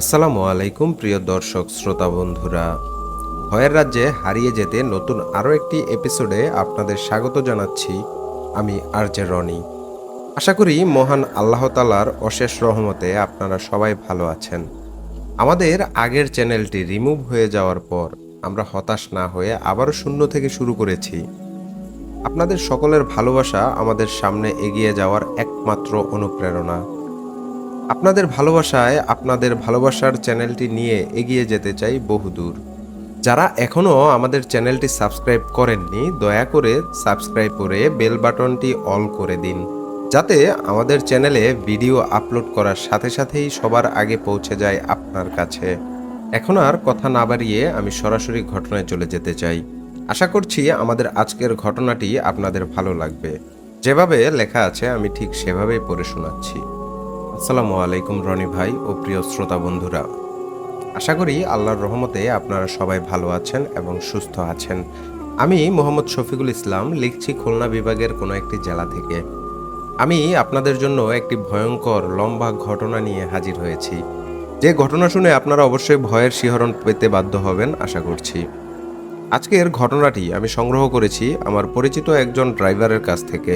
আসসালামু আলাইকুম প্রিয় দর্শক শ্রোতা বন্ধুরা। ভয়ের রাজ্যে হারিয়ে যেতে নতুন আরও একটি এপিসোডে আপনাদের স্বাগত জানাচ্ছি। আমি আরজে রনি। আশা করি মহান আল্লাহ তাআলার অশেষ রহমতে আপনারা সবাই ভালো আছেন। আমাদের আগের চ্যানেলটি রিমুভ হয়ে যাওয়ার পর আমরা হতাশ না হয়ে আবারও শূন্য থেকে শুরু করেছি। আপনাদের সকলের ভালোবাসা আমাদের সামনে এগিয়ে যাওয়ার একমাত্র অনুপ্রেরণা। আপনাদের ভালোবাসায় আপনাদের ভালোবাসার চ্যানেলটি নিয়ে এগিয়ে যেতে চাই বহুদূর। যারা এখনও আমাদের চ্যানেলটি সাবস্ক্রাইব করেননি, দয়া করে সাবস্ক্রাইব করে বেল বাটনটি অল করে দিন, যাতে আমাদের চ্যানেলে ভিডিও আপলোড করার সাথে সাথেই সবার আগে পৌঁছে যায় আপনার কাছে। এখন আর কথা না বাড়িয়ে আমি সরাসরি ঘটনায় চলে যেতে চাই। আশা করছি আমাদের আজকের ঘটনাটি আপনাদের ভালো লাগবে। যেভাবে লেখা আছে আমি ঠিক সেভাবেই পড়ে শোনাচ্ছি। আসসালামু আলাইকুম রনি ভাই ও প্রিয় শ্রোতা বন্ধুরা। আশা করি আল্লাহর রহমতে আপনারা সবাই ভালো আছেন এবং সুস্থ আছেন। আমি মোহাম্মদ শফিকুল ইসলাম, লিখছি খুলনা বিভাগের কোনো একটি জেলা থেকে। আমি আপনাদের জন্য একটি ভয়ঙ্কর লম্বা ঘটনা নিয়ে হাজির হয়েছি, যে ঘটনা শুনে আপনারা অবশ্যই ভয়ের শিহরণ পেতে বাধ্য হবেন আশা করছি। আজকের ঘটনাটি আমি সংগ্রহ করেছি আমার পরিচিত একজন ড্রাইভারের কাছ থেকে।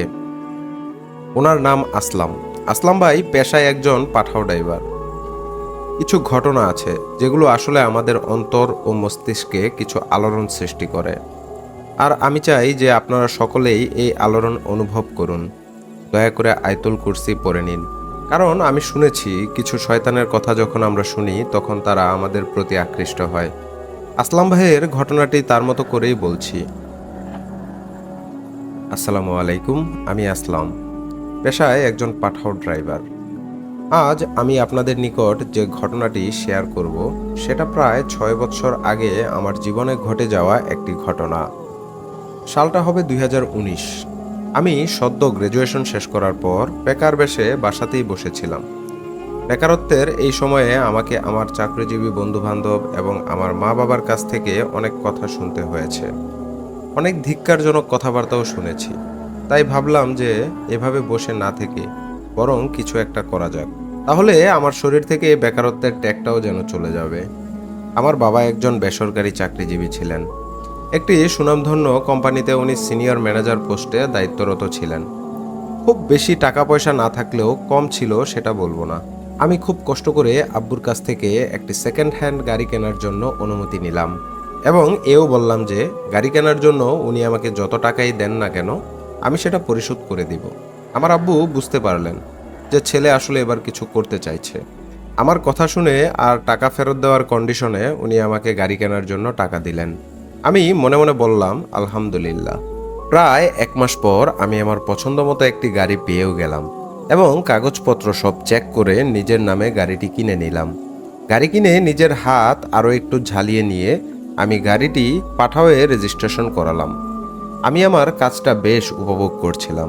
ওনার নাম আসলাম। আসলাম ভাই পেশায় একজন পাঠাও ড্রাইভার। কিছু ঘটনা আছে যেগুলো আসলে আমাদের অন্তর ও মস্তিষ্কে কিছু আলোড়ন সৃষ্টি করে, আর আমি চাই যে আপনারা সকলেই এই আলোড়ন অনুভব করুন। দয়া করে আয়াতুল কুরসি পড়ে নিন, কারণ আমি শুনেছি কিছু শয়তানের কথা যখন আমরা শুনি তখন তারা আমাদের প্রতি আকৃষ্ট হয়। আসলাম ভাইয়ের ঘটনাটি তার মতো করেই বলছি। আসসালামু আলাইকুম, আমি আসলাম, পেশায় একজন পাঠাও ড্রাইভার। আজ আমি আপনাদের নিকট যে ঘটনাটি শেয়ার করব সেটা প্রায় 6 বছর আগে আমার জীবনে ঘটে যাওয়া একটি ঘটনা। সালটা হবে 2019। আমি সদ্য গ্র্যাজুয়েশন শেষ করার পর বেকার বেশে বাসাতেই বসেছিলাম। বেকারত্বের এই সময়ে আমাকে আমার চাকরিজীবী বন্ধুবান্ধব এবং আমার মা বাবার কাছ থেকে অনেক কথা শুনতে হয়েছে। অনেক ধিক্কারজনক কথাবার্তাও শুনেছি। তাই ভাবলাম যে এভাবে বসে না থেকে বরং কিছু একটা করা যাক, তাহলে আমার শরীর থেকে এই বেকারত্বের ট্যাগটাও যেন চলে যাবে। আমার বাবা একজন বেসরকারি চাকরিজীবী ছিলেন। একটি সুনামধন্য কোম্পানিতে উনি সিনিয়র ম্যানেজার পোস্টে দায়িত্বরত ছিলেন। খুব বেশি টাকা পয়সা না থাকলেও কম ছিল সেটা বলবো না। আমি খুব কষ্ট করে আব্বুর কাছ থেকে একটি সেকেন্ড হ্যান্ড গাড়ি কেনার জন্য অনুমতি নিলাম এবং এও বললাম যে গাড়ি কেনার জন্য উনি আমাকে যত টাকাই দেন না কেন আমি সেটা পরিশোধ করে দিব। আমার আব্বু বুঝতে পারলেন যে ছেলে আসলে এবার কিছু করতে চাইছে। আমার কথা শুনে আর টাকা ফেরত দেওয়ার কন্ডিশনে উনি আমাকে গাড়ি কেনার জন্য টাকা দিলেন। আমি মনে মনে বললাম আলহামদুলিল্লাহ। প্রায় 1 মাস পর আমি আমার পছন্দ মতো একটি গাড়ি পেয়েও গেলাম এবং কাগজপত্র সব চেক করে নিজের নামে গাড়িটি কিনে নিলাম। গাড়ি কিনে নিজের হাত আরও একটু ঝালিয়ে নিয়ে আমি গাড়িটি পাঠাওয়ে রেজিস্ট্রেশন করালাম। আমি আমার কাজটা বেশ উপভোগ করছিলাম।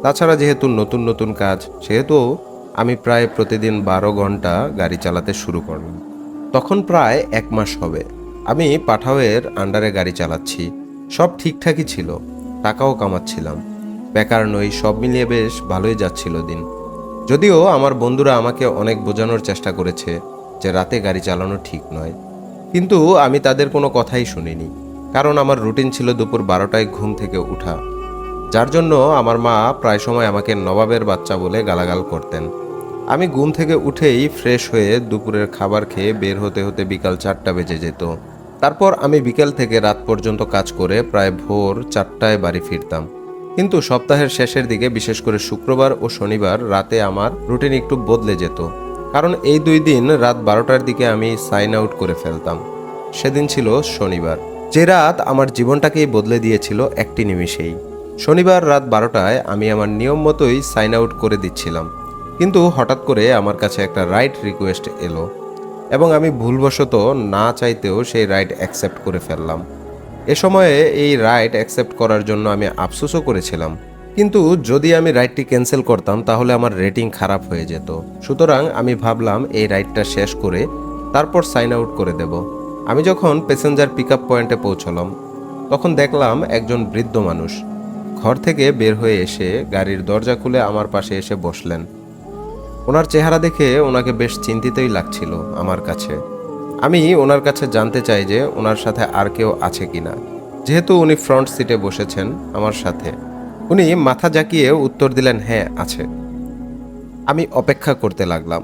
তাছাড়া যেহেতু নতুন নতুন কাজ, সেহেতু আমি প্রায় প্রতিদিন 12 ঘন্টা গাড়ি চালাতে শুরু করলাম। তখন প্রায় 1 মাস হবে আমি পাঠাওয়ের আন্ডারে গাড়ি চালাচ্ছি। সব ঠিকঠাকই ছিল, টাকাও কামাচ্ছিলাম। বেকার নই, সব মিলিয়ে বেশ ভালোই যাচ্ছিল দিন। যদিও আমার বন্ধুরা আমাকে অনেক বোঝানোর চেষ্টা করেছে যে রাতে গাড়ি চালানো ঠিক নয়, কিন্তু আমি তাদের কোনো কথাই শুনিনি। কারণ আমার রুটিন ছিল দুপুর 12টায় ঘুম থেকে উঠা, যার জন্য আমার মা প্রায় সময় আমাকে নবাবের বাচ্চা বলে গালাগাল করতেন। আমি ঘুম থেকে উঠেই ফ্রেশ হয়ে দুপুরের খাবার খেয়ে বের হতে হতে বিকাল 4টা বেজে যেত। তারপর আমি বিকেল থেকে রাত পর্যন্ত কাজ করে প্রায় ভোর 4টায় বাড়ি ফিরতাম। কিন্তু সপ্তাহের শেষের দিকে, বিশেষ করে শুক্রবার ও শনিবার রাতে আমার রুটিন একটু বদলে যেত, কারণ এই 2 দিন রাত 12টার দিকে আমি সাইন আউট করে ফেলতাম। সেদিন ছিল শনিবার, যে রাত আমার জীবনটাকেই বদলে দিয়েছিল একটি নিমিষেই। শনিবার রাত 12টায় আমি আমার নিয়ম মতোই সাইন আউট করে দিচ্ছিলাম, কিন্তু হঠাৎ করে আমার কাছে একটা রাইড রিকোয়েস্ট এলো এবং আমি ভুলবশত না চাইতেও সেই রাইড অ্যাকসেপ্ট করে ফেললাম। এ সময়ে এই রাইড অ্যাকসেপ্ট করার জন্য আমি আফসোসও করেছিলাম, কিন্তু যদি আমি রাইডটি ক্যান্সেল করতাম তাহলে আমার রেটিং খারাপ হয়ে যেত। সুতরাং আমি ভাবলাম এই রাইডটা শেষ করে তারপর সাইন আউট করে দেব। আমি যখন প্যাসেঞ্জার পিক আপ পয়েন্টে পৌঁছলাম তখন দেখলাম একজন বৃদ্ধ মানুষ ঘর থেকে বের হয়ে এসে গাড়ির দরজা খুলে আমার পাশে এসে বসলেন। ওনার চেহারা দেখে ওনাকে বেশ চিন্তিতই লাগছিল আমার কাছে। আমি ওনার কাছে জানতে চাই যে ওনার সাথে আর কেউ আছে কিনা, যেহেতু উনি ফ্রন্ট সিটে বসেছেন আমার সাথে। উনি মাথা জাকিয়ে উত্তর দিলেন, হ্যাঁ আছে। আমি অপেক্ষা করতে লাগলাম।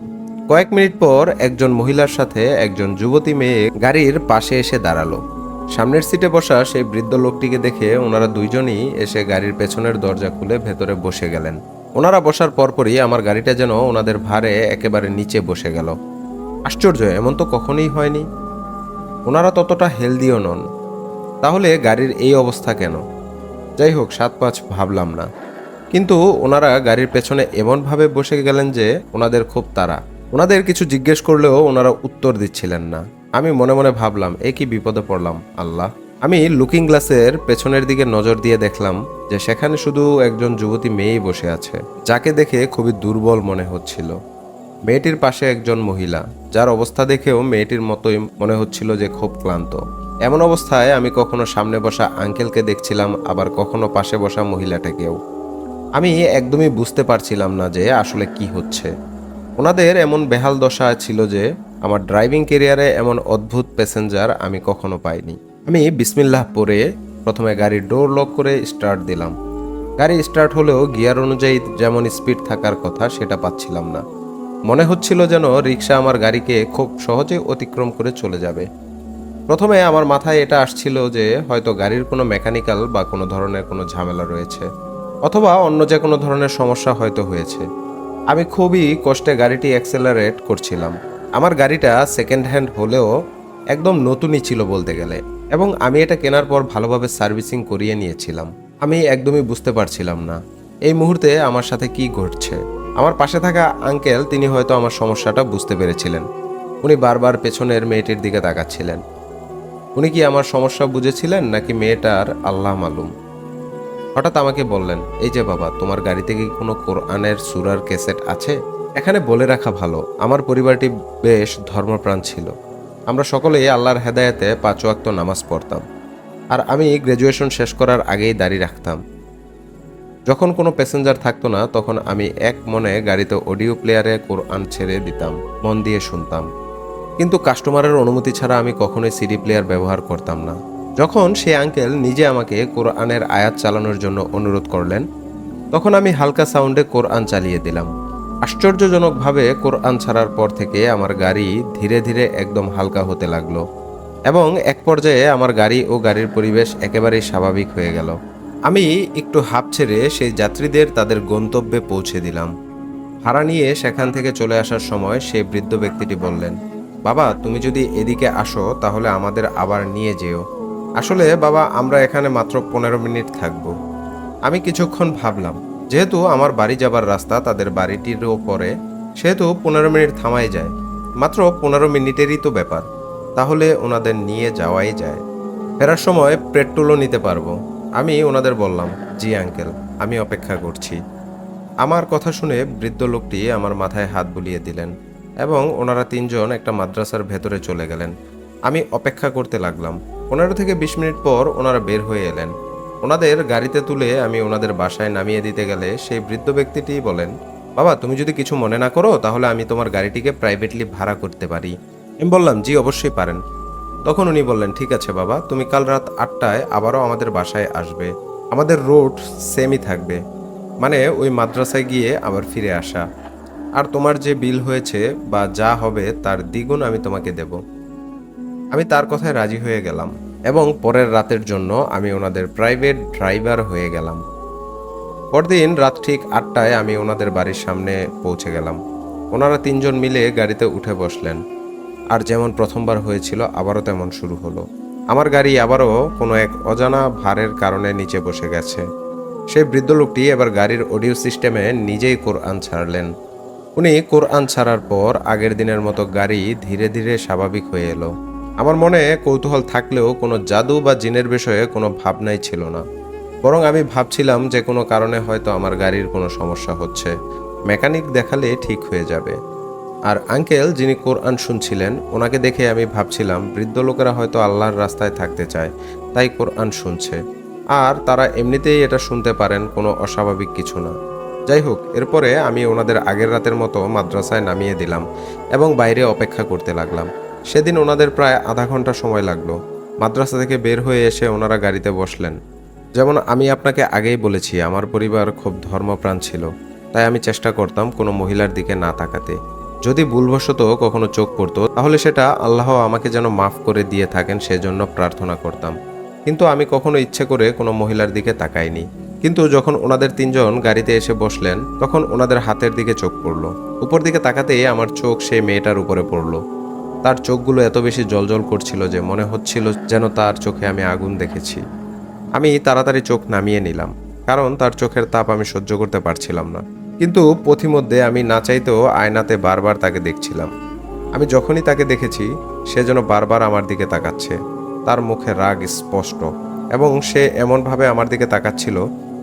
কয়েক মিনিট পর একজন মহিলার সাথে একজন যুবতী মেয়ে গাড়ির পাশে এসে দাঁড়ালো। সামনের সিটে বসা সেই বৃদ্ধ লোকটিকে দেখে ওনারা দুইজনই এসে গাড়ির পেছনের দরজা খুলে ভেতরে বসে গেলেন। ওনারা বসার পরপরই আমার গাড়িটা যেন ওনাদের ভারে একেবারে নিচে বসে গেল। আশ্চর্য, এমন তো কখনোই হয়নি। ওনারা ততটা হেলদিও নন, তাহলে গাড়ির এই অবস্থা কেন? যাই হোক, 7-5 ভাবলাম না। কিন্তু ওনারা গাড়ির পেছনে এমনভাবে বসে গেলেন যে ওনাদের খুব তাড়া। ওনাদের কিছু জিজ্ঞেস করলেও ওনারা উত্তর দিচ্ছিলেন না। আমি মনে মনে ভাবলাম, এ কি বিপদে পড়লাম আল্লাহ। আমি লুকিং গ্লাসের পেছনের দিকে নজর দিয়ে দেখলাম যে সেখানে শুধু একজন যুবতী মেয়েই বসে আছে, যাকে দেখে খুবই দুর্বল মনে হচ্ছিল। মেয়েটির পাশে একজন মহিলা, যার অবস্থা দেখেও মেয়েটির মতোই মনে হচ্ছিল যে খুব ক্লান্ত। এমন অবস্থায় আমি কখনো সামনে বসা আঙ্কেলকে দেখছিলাম, আবার কখনো পাশে বসা মহিলাটাকেও। আমি একদমই বুঝতে পারছিলাম না যে আসলে কি হচ্ছে। ওনাদের এমন বেহাল দশা ছিল যে আমার ড্রাইভিং ক্যারিয়ারে এমন অদ্ভুত প্যাসেঞ্জার আমি কখনো পাইনি। আমি বিসমিল্লাহ পরে প্রথমে গাড়ির ডোর লক করে স্টার্ট দিলাম। গাড়ি স্টার্ট হলেও গিয়ার অনুযায়ী যেমন স্পিড থাকার কথা সেটা পাচ্ছিলাম না। মনে হচ্ছিল যেন রিক্সা আমার গাড়িকে খুব সহজে অতিক্রম করে চলে যাবে। প্রথমে আমার মাথায় এটা আসছিল যে হয়তো গাড়ির কোনো মেকানিক্যাল বা কোনো ধরনের কোনো ঝামেলা রয়েছে, অথবা অন্য যে কোনো ধরনের সমস্যা হয়তো হয়েছে। আমি খুবই কষ্টে গাড়িটি অ্যাক্সেলারেট করছিলাম। আমার গাড়িটা সেকেন্ড হ্যান্ড হলেও একদম নতুনই ছিল বলতে গেলে, এবং আমি এটা কেনার পর ভালোভাবে সার্ভিসিং করিয়ে নিয়েছিলাম। আমি একদমই বুঝতে পারছিলাম না এই মুহূর্তে আমার সাথে কি ঘটছে। আমার পাশে থাকা আঙ্কেল, তিনি হয়তো আমার সমস্যাটা বুঝতে পেরেছিলেন। উনি বারবার পেছনের মেয়েটির দিকে তাকাচ্ছিলেন। উনি কি আমার সমস্যা বুঝেছিলেন নাকি মেয়েটার আল্লাহ মালুম। হঠাৎ আমাকে বললেন, এই যে বাবা, তোমার গাড়িতে কি কোনো কোরআনের সূরার ক্যাসেট আছে? এখানে বলে রাখা ভালো, আমার পরিবারটি বেশ ধর্মপ্রাণ ছিল। আমরা সকলেই আল্লাহর হেদায়েতে 5 ওয়াক্ত নামাজ পড়তাম, আর আমি গ্র্যাজুয়েশন শেষ করার আগেই দাড়ি রাখতাম। যখন কোনো প্যাসেঞ্জার থাকতো না, তখন আমি এক মনে গাড়িতে অডিও প্লেয়ারে কোরআন ছেড়ে দিতাম, মন দিয়ে শুনতাম। কিন্তু কাস্টমারের অনুমতি ছাড়া আমি কখনোই সিডি প্লেয়ার ব্যবহার করতাম না। যখন সেই আঙ্কেল নিজে আমাকে কোরআনের আয়াত চালানোর জন্য অনুরোধ করলেন, তখন আমি হালকা সাউন্ডে কোরআন চালিয়ে দিলাম। আশ্চর্যজনকভাবে কোরআন ছাড়ার পর থেকে আমার গাড়ি ধীরে ধীরে একদম হালকা হতে লাগলো, এবং এক পর্যায়ে আমার গাড়ি ও গাড়ির পরিবেশ একেবারেই স্বাভাবিক হয়ে গেল। আমি একটু হাঁপ ছেড়ে সেই যাত্রীদের তাদের গন্তব্যে পৌঁছে দিলাম। ভাড়া নিয়ে সেখান থেকে চলে আসার সময় সেই বৃদ্ধ ব্যক্তিটি বললেন, বাবা, তুমি যদি এদিকে আসো তাহলে আমাদের আবার নিয়ে যেও। আসলে বাবা, আমরা এখানে মাত্র 15 মিনিট থাকব। আমি কিছুক্ষণ ভাবলাম, যেহেতু আমার বাড়ি যাবার রাস্তা তাদের বাড়িটিরও পরে, সেহেতু 15 মিনিট থামাই যায়। মাত্র 15 মিনিটেরই তো ব্যাপার, তাহলে ওনাদের নিয়ে যাওয়াই যায়। ফেরার সময় পেট্রোলও নিতে পারবো। আমি ওনাদের বললাম, জি আঙ্কেল, আমি অপেক্ষা করছি। আমার কথা শুনে বৃদ্ধ লোকটি আমার মাথায় হাত বুলিয়ে দিলেন, এবং ওনারা 3 জন একটা মাদ্রাসার ভেতরে চলে গেলেন। আমি অপেক্ষা করতে লাগলাম। 15 থেকে 20 মিনিট পর ওনারা বের হয়ে এলেন। ওনাদের গাড়িতে তুলে আমি ওনাদের বাসায় নামিয়ে দিতে গেলে সেই বৃদ্ধ ব্যক্তিটি বলেন, বাবা, তুমি যদি কিছু মনে না করো তাহলে আমি তোমার গাড়িটিকে প্রাইভেটলি ভাড়া করতে পারি। আমি বললাম, জি অবশ্যই পারেন। তখন উনি বললেন, ঠিক আছে বাবা, তুমি কাল রাত 8টায় আবারও আমাদের বাসায় আসবে। আমাদের রুট সেমই থাকবে, মানে ওই মাদ্রাসায় গিয়ে আবার ফিরে আসা। আর তোমার যে বিল হয়েছে বা যা হবে তার দ্বিগুণ আমি তোমাকে দেব। আমি তার কথায় রাজি হয়ে গেলাম, এবং পরের রাতের জন্য আমি ওনাদের প্রাইভেট ড্রাইভার হয়ে গেলাম। পরদিন রাত ঠিক 8টায় আমি ওনাদের বাড়ির সামনে পৌঁছে গেলাম। ওনারা 3 জন মিলে গাড়িতে উঠে বসলেন, আর যেমন প্রথমবার হয়েছিল আবারও তেমন শুরু হলো। আমার গাড়ি আবারও কোনো এক অজানা ভারের কারণে নিচে বসে গেছে। সেই বৃদ্ধ লোকটি এবার গাড়ির অডিও সিস্টেমে নিজেই কোরআন ছাড়লেন। উনি কোরআন ছাড়ার পর আগের দিনের মতো গাড়ি ধীরে ধীরে স্বাভাবিক হয়ে এলো। আমার মনে কৌতূহল থাকলেও কোনো জাদু বা জিনের বিষয়ে কোনো ভাবনাই ছিল না, বরং আমি ভাবছিলাম যে কোনো কারণে হয়তো আমার গাড়ির কোনো সমস্যা হচ্ছে, মেকানিক দেখালে ঠিক হয়ে যাবে। আর আঙ্কেল যিনি কোরআন শুনছিলেন, ওনাকে দেখে আমি ভাবছিলাম বৃদ্ধ লোকেরা হয়তো আল্লাহর রাস্তায় থাকতে চায়, তাই কোরআন শুনছে, আর তারা এমনিতেই এটা শুনতে পারেন, কোনো অস্বাভাবিক কিছু না। যাই হোক, এরপরে আমি ওনাদের আগের রাতের মতো মাদ্রাসায় নামিয়ে দিলাম এবং বাইরে অপেক্ষা করতে লাগলাম। সেদিন ওনাদের প্রায় আধা ঘন্টা সময় লাগলো। মাদ্রাসা থেকে বের হয়ে এসে ওনারা গাড়িতে বসলেন। যেমন আমি আপনাকে আগেই বলেছি, আমার পরিবার খুব ধর্মপ্রাণ ছিল, তাই আমি চেষ্টা করতাম কোনো মহিলার দিকে না তাকাতে। যদি ভুলবশত কখনো চোখ পড়তো তাহলে সেটা আল্লাহ আমাকে যেন মাফ করে দিয়ে থাকেন সেজন্য প্রার্থনা করতাম। কিন্তু আমি কখনো ইচ্ছে করে কোনো মহিলার দিকে তাকাইনি। কিন্তু যখন ওনাদের তিনজন গাড়িতে এসে বসলেন তখন ওনাদের হাতের দিকে চোখ পড়ল। উপর দিকে তাকাতেই আমার চোখ সেই মেয়েটার উপরে পড়ল। তার চোখগুলো এত বেশি জ্বলজ্বল করছিল যে মনে হচ্ছিল যেন তার চোখে আমি আগুন দেখেছি। আমি তাড়াতাড়ি চোখ নামিয়ে নিলাম, কারণ তার চোখের তাপ আমি সহ্য করতে পারছিলাম না। কিন্তু পথিমধ্যে আমি না চাইতেও আয়নাতে বারবার তাকে দেখছিলাম। আমি যখনই তাকে দেখেছি সে যেন বারবার আমার দিকে তাকাচ্ছে। তার মুখে রাগ স্পষ্ট এবং সে এমনভাবে আমার দিকে তাকাচ্ছিল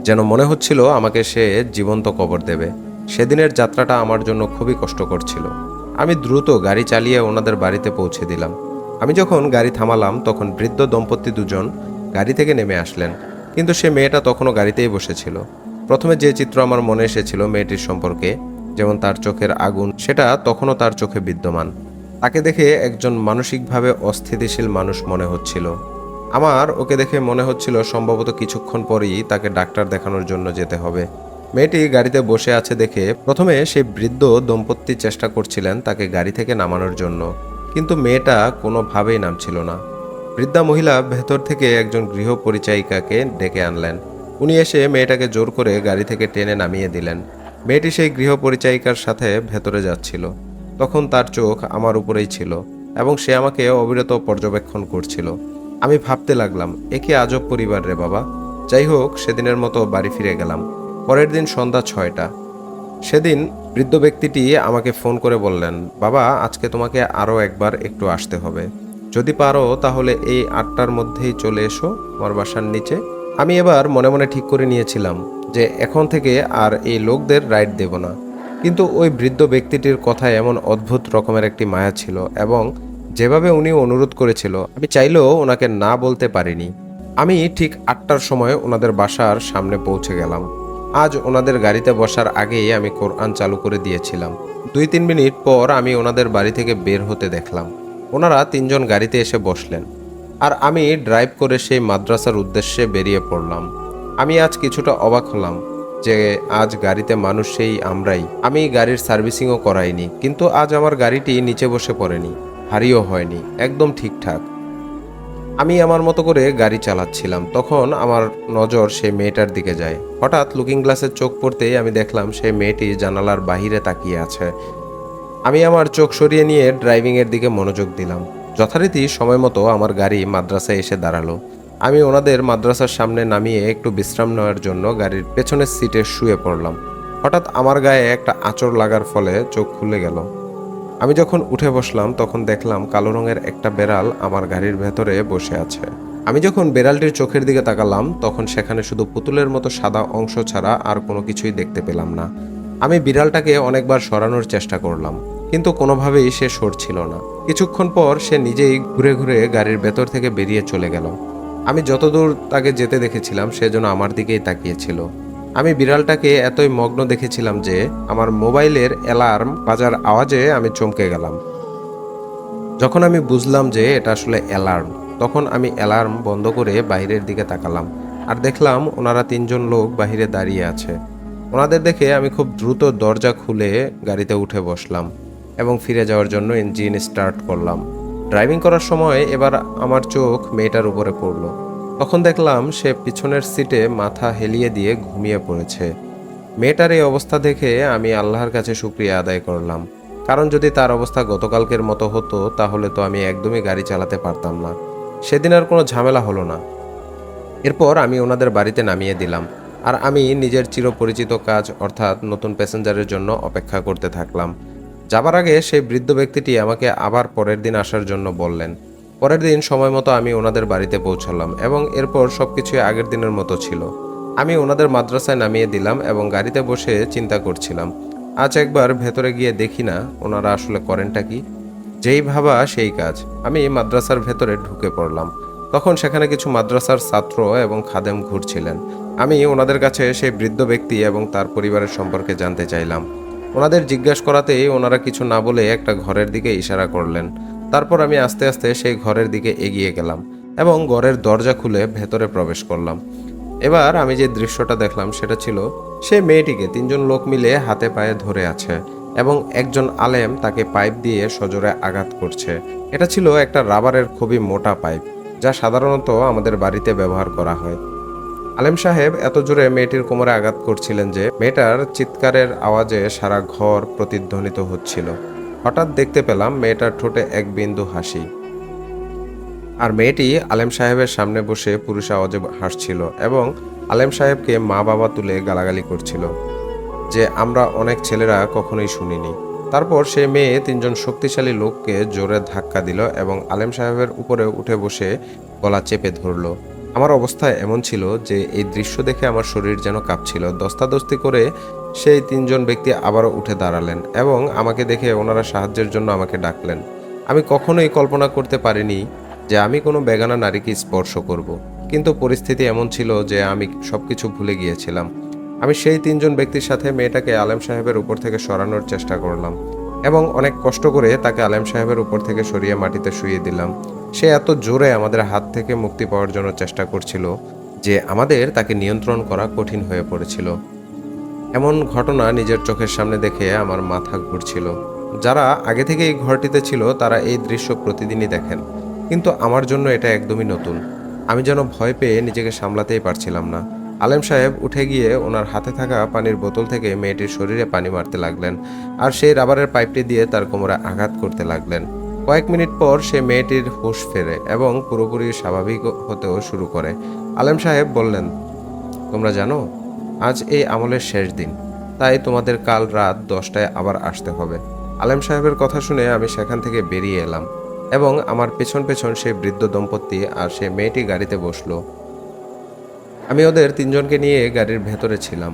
যেন মনে হচ্ছিল আমাকে সে জীবন্ত কবর দেবে। সেদিনের যাত্রাটা আমার জন্য খুবই কষ্টকর ছিল। আমি দ্রুত গাড়ি চালিয়ে ওনাদের বাড়িতে পৌঁছে দিলাম। আমি যখন গাড়ি থামালাম তখন বৃদ্ধ দম্পতি দুজন গাড়ি থেকে নেমে আসলেন, কিন্তু সে মেয়েটা তখনও গাড়িতেই বসেছিল। প্রথমে যে চিত্র আমার মনে এসেছিল মেয়েটির সম্পর্কে, যেমন তার চোখের আগুন, সেটা তখনও তার চোখে বিদ্যমান। তাকে দেখে একজন মানসিকভাবে অস্থিতিশীল মানুষ মনে হচ্ছিল। আমার ওকে দেখে মনে হচ্ছিল সম্ভবত কিছুক্ষণ পরেই তাকে ডাক্তার দেখানোর জন্য যেতে হবে। মেয়েটি গাড়িতে বসে আছে দেখে প্রথমে সেই বৃদ্ধ দম্পতি চেষ্টা করছিলেন তাকে গাড়ি থেকে নামানোর জন্য, কিন্তু মেয়েটা কোনোভাবেই নামছিল না। বৃদ্ধা মহিলা ভেতর থেকে একজন গৃহ পরিচায়িকাকে ডেকে আনলেন। উনি এসে মেয়েটাকে জোর করে গাড়ি থেকে টেনে নামিয়ে দিলেন। মেয়েটি সেই গৃহ পরিচায়িকার সাথে ভেতরে যাচ্ছিল। তখন তার চোখ আমার উপরেই ছিল এবং সে আমাকে অবিরত পর্যবেক্ষণ করছিল। আমি ভাবতে লাগলাম, এ কি আজব পরিবার রে বাবা। যাই হোক, সেদিনের মতো বাড়ি ফিরে গেলাম। পরের দিন সন্ধ্যা 6টা। সেদিন বৃদ্ধ ব্যক্তিটি আমাকে ফোন করে বললেন, বাবা, আজকে তোমাকে আরও একবার একটু আসতে হবে। যদি পারো তাহলে এই 8টার মধ্যেই চলে এসো আমার বাসার নিচে। আমি এবার মনে মনে ঠিক করে নিয়েছিলাম যে এখন থেকে আর এই লোকদের রাইড দেব না। কিন্তু ওই বৃদ্ধ ব্যক্তিটির কথায় এমন অদ্ভুত রকমের একটি মায়া ছিল এবং যেভাবে উনি অনুরোধ করেছিল আমি চাইলেও ওনাকে না বলতে পারিনি। আমি ঠিক 8টার সময় ওনাদের বাসার সামনে পৌঁছে গেলাম। আজ ওনাদের গাড়িতে বসার আগেই আমি কোরআন চালু করে দিয়েছিলাম। 2-3 মিনিট পর আমি ওনাদের বাড়ি থেকে বের হতে দেখলাম। ওনারা তিনজন গাড়িতে এসে বসলেন আর আমি ড্রাইভ করে সেই মাদ্রাসার উদ্দেশ্যে বেরিয়ে পড়লাম। আমি আজ কিছুটা অবাক হলাম যে আজ গাড়িতে মানুষ সেই আমরাই। আমি গাড়ির সার্ভিসিংও করাইনি, কিন্তু আজ আমার গাড়িটি নিচে বসে পড়েনি, ভারীও হয়নি, একদম ঠিকঠাক। আমি আমার মতো করে গাড়ি চালাচ্ছিলাম, তখন আমার নজর সেই মেয়েটার দিকে যায়। হঠাৎ লুকিং গ্লাসের চোখ পড়তেই আমি দেখলাম সেই মেয়েটি জানালার বাহিরে তাকিয়ে আছে। আমি আমার চোখ সরিয়ে নিয়ে ড্রাইভিংয়ের দিকে মনোযোগ দিলাম। যথারীতি সময় মতো আমার গাড়ি মাদ্রাসায় এসে দাঁড়ালো। আমি ওনাদের মাদ্রাসার সামনে নামিয়ে একটু বিশ্রাম নেওয়ার জন্য গাড়ির পেছনের সিটে শুয়ে পড়লাম। হঠাৎ আমার গায়ে একটা আঁচড় লাগার ফলে চোখ খুলে গেল। আমি যখন উঠে বসলাম তখন দেখলাম কালো রঙের একটা বেড়াল আমার গাড়ির ভেতরে বসে আছে। আমি যখন বেড়ালটির চোখের দিকে তাকালাম তখন সেখানে শুধু পুতুলের মতো সাদা অংশ ছাড়া আর কোনো কিছুই দেখতে পেলাম না। আমি বিড়ালটাকে অনেকবার সরানোর চেষ্টা করলাম, কিন্তু কোনোভাবেই সে সরছিল না। কিছুক্ষণ পর সে নিজেই ঘুরে ঘুরে গাড়ির ভেতর থেকে বেরিয়ে চলে গেল। আমি যতদূর তাকে যেতে দেখেছিলাম সে যেন আমার দিকেই তাকিয়েছিল। আমি বিড়ালটাকে এতই মগ্ন দেখেছিলাম যে আমার মোবাইলের অ্যালার্ম বাজার আওয়াজে আমি চমকে গেলাম। যখন আমি বুঝলাম যে এটা আসলে অ্যালার্ম, তখন আমি অ্যালার্ম বন্ধ করে বাইরের দিকে তাকালাম আর দেখলাম ওনারা তিনজন লোক বাইরে দাঁড়িয়ে আছে। ওনাদের দেখে আমি খুব দ্রুত দরজা খুলে গাড়িতে উঠে বসলাম এবং ফিরে যাওয়ার জন্য ইঞ্জিন স্টার্ট করলাম। ড্রাইভিং করার সময় এবার আমার চোখ মেয়েটার উপরে পড়লো। তখন দেখলাম সে পিছনের সিটে মাথা হেলিয়ে দিয়ে ঘুমিয়ে পড়েছে। মেয়েটার এই অবস্থা দেখে আমি আল্লাহর কাছে শুকরিয়া আদায় করলাম, কারণ যদি তার অবস্থা গতকালকের মতো হতো তাহলে তো আমি একদমই গাড়ি চালাতে পারতাম না। সেদিন আর কোনো ঝামেলা হলো না। এরপর আমি ওনাদের বাড়িতে নামিয়ে দিলাম আর আমি নিজের চিরপরিচিত কাজ অর্থাৎ নতুন প্যাসেঞ্জারের জন্য অপেক্ষা করতে থাকলাম। যাবার আগে সেই বৃদ্ধ ব্যক্তিটি আমাকে আবার পরের দিন আসার জন্য বললেন। পরের দিন সময় মতো আমি ওনাদের বাড়িতে পৌঁছালাম এবং এরপর সবকিছুই আগের দিনের মতো ছিল। আমি ওনাদের মাদ্রাসায় নামিয়ে দিলাম এবং গাড়িতে বসে চিন্তা করছিলাম, আজ একবার ভেতরে গিয়ে দেখি না ওনারা আসলে করেনটা কি। যেই ভাবা সেই কাজ। আমি মাদ্রাসার ভেতরে ঢুকে পড়লাম। তখন সেখানে কিছু মাদ্রাসার ছাত্র এবং খাদেম ঘুরছিলেন। আমি ওনাদের কাছে সেই বৃদ্ধ ব্যক্তি এবং তার পরিবারের সম্পর্কে জানতে চাইলাম। ওনাদের জিজ্ঞাসা করাতেই ওনারা কিছু না বলে একটা ঘরের দিকে ইশারা করলেন। তারপর আমি আস্তে আস্তে সেই ঘরের দিকে এগিয়ে গেলাম এবং ঘরের দরজা খুলে ভেতরে প্রবেশ করলাম। এবার আমি যে দৃশ্যটা দেখলাম সেটা ছিল, সেই মেয়েটিকে তিনজন লোক মিলে হাতে পায়ে ধরে আছে এবং একজন আলেম তাকে পাইপ দিয়ে সজোরে আঘাত করছে। এটা ছিল একটা রাবারের খুবই মোটা পাইপ, যা সাধারণত আমাদের বাড়িতে ব্যবহার করা হয়। আলেম সাহেব এত জোরে মেয়েটির কোমরে আঘাত করছিলেন যে মেয়েটার চিৎকারের আওয়াজে সারা ঘর প্রতিধ্বনিত হচ্ছিল। হঠাৎ দেখতে পেলাম মেয়েটার ঠোঁটে এক বিন্দু হাসি, আর মেয়েটি আলেম সাহেবের সামনে বসে পুরুষ আওয়াজে হাসছিল এবং আলেম সাহেবকে মা বাবা তুলে গালাগালি করছিল, যে আমরা অনেক ছেলেরা কখনোই শুনিনি। তারপর সে মেয়ে তিনজন শক্তিশালী লোককে জোরে ধাক্কা দিল এবং আলেম সাহেবের উপরে উঠে বসে গলা চেপে ধরল। আমার অবস্থা এমন ছিল যে এই দৃশ্য দেখে আমার শরীর যেন কাঁপছিল। দস্তাদস্তি করে সেই তিনজন ব্যক্তি আবারও উঠে দাঁড়ালেন এবং আমাকে দেখে ওনারা সাহায্যের জন্য আমাকে ডাকলেন। আমি কখনোই কল্পনা করতে পারিনি যে আমি কোনো বেগানা নারীকে স্পর্শ করব, কিন্তু পরিস্থিতি এমন ছিল যে আমি সবকিছু ভুলে গিয়েছিলাম। আমি সেই তিনজন ব্যক্তির সাথে মেয়েটাকে আলেম সাহেবের উপর থেকে সরানোর চেষ্টা করলাম এবং অনেক কষ্ট করে তাকে আলেম সাহেবের উপর থেকে সরিয়ে মাটিতে শুইয়ে দিলাম। সে এত জোরে আমাদের হাত থেকে মুক্তি পাওয়ার জন্য চেষ্টা করছিল যে আমাদের তাকে নিয়ন্ত্রণ করা কঠিন হয়ে পড়েছিল। এমন ঘটনা নিজের চোখের সামনে দেখে আমার মাথা ঘুরছিল। যারা আগে থেকে এই ঘরটিতে ছিল তারা এই দৃশ্য প্রতিদিনই দেখেন, কিন্তু আমার জন্য এটা একদমই নতুন। আমি যেন ভয় পেয়ে নিজেকে সামলাতেই পারছিলাম না। আলেম সাহেব উঠে গিয়ে ওনার হাতে থাকা পানির বোতল থেকে মেয়েটির শরীরে পানি মারতে লাগলেন আর সেই রাবারের পাইপটি দিয়ে তার কোমরে আঘাত করতে লাগলেন। কয়েক মিনিট পর সে মেয়েটির হুঁশ ফেরে এবং পুরোপুরি স্বাভাবিক হতেও শুরু করে। আলেম সাহেব বললেন, তোমরা জানো আজ এই আমলের শেষ দিন, তাই তোমাদের কাল রাত 10টায় আবার আসতে হবে। আলেম সাহেবের কথা শুনে আমি সেখান থেকে বেরিয়ে এলাম এবং আমার পেছন পেছন সেই বৃদ্ধ দম্পতি আর সেই মেয়েটি গাড়িতে বসলো। আমি ওদের তিনজনকে নিয়ে গাড়ির ভেতরে ছিলাম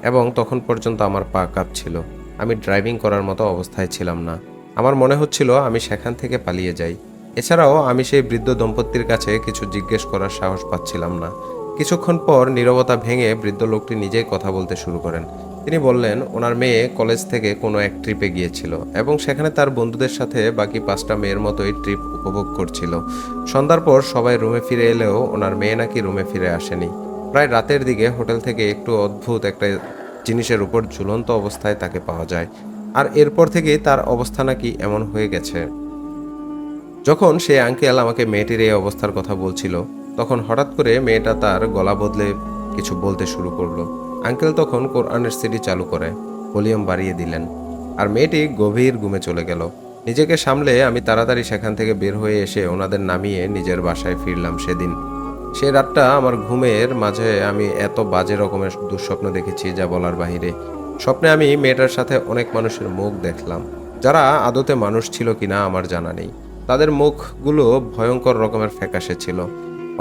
এবং তখন পর্যন্ত আমার পা কাঁপছিল। আমি ড্রাইভিং করার মতো অবস্থায় ছিলাম না। আমার মনে হচ্ছিল আমি সেখান থেকে পালিয়ে যাই। এছাড়াও আমি সেই বৃদ্ধ দম্পতির কাছে কিছু জিজ্ঞেস করার সাহস পাচ্ছিলাম না। কিছুক্ষণ পর নীরবতা ভেঙে বৃদ্ধ লোকটি নিজেই কথা বলতে শুরু করেন। তিনি বললেন ওনার মেয়ে কলেজ থেকে কোনো এক ট্রিপে গিয়েছিল এবং সেখানে তার বন্ধুদের সাথে বাকি 5টা মেয়ের মতোই ট্রিপ উপভোগ করছিল। সন্ধ্যার পর সবাই রুমে ফিরে এলেও ওনার মেয়ে নাকি রুমে ফিরে আসেনি। প্রায় রাতের দিকে হোটেল থেকে একটু অদ্ভুত একটা জিনিসের উপর ঝুলন্ত অবস্থায় তাকে পাওয়া যায়, আর এরপর থেকেই তার অবস্থা নাকি এমন হয়ে গেছে। যখন সেই আঙ্কেল আমাকে মেয়েটির এই অবস্থার কথা বলছিল, তখন হঠাৎ করে মেয়েটা তার গলা বদলে কিছু বলতে শুরু করলো। আঙ্কেল তখন কোরআনের সিডি চালু করে ভলিউম বাড়িয়ে দিলেন, আর মেয়েটি গভীর ঘুমে চলে গেল। নিজেকে সামলে আমি তাড়াতাড়ি সেখান থেকে বের হয়ে এসে ওনাদের নামিয়ে নিজের বাসায় ফিরলাম। সেদিন সেই রাতটা আমার ঘুমের মাঝে আমি এত বাজে রকমের দুঃস্বপ্ন দেখেছি যা বলার বাহিরে। স্বপ্নে আমি মেয়েটার সাথে অনেক মানুষের মুখ দেখলাম, যারা আদতে মানুষ ছিল কিনা আমার জানা নেই। তাদের মুখগুলো ভয়ঙ্কর রকমের ফ্যাকাশে ছিল।